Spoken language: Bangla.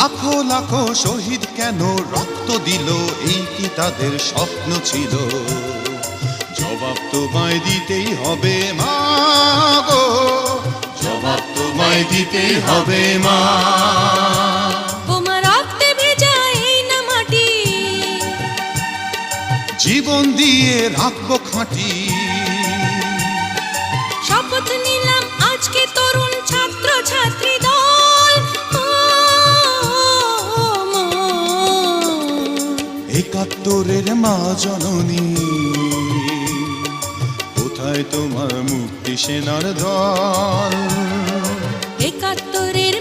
লাখো লাখো শহীদ কেন রক্ত দিল, এই কি তাদের স্বপ্ন ছিল? জবাব তোমায় দিতেই হবে মা গো, জবাব তোমায় দিতেই হবে মা। তোমার রক্তে ভেজা এই না মাটি, জীবন দিয়ে রাখবো খাঁটি। শপথ নিলাম আজকে তরুণ ছাত্র ছাত্রী দল, একাত্তরের মা জননী, কোথায় তোমার মুক্তি সেনার দল? একাত্তরের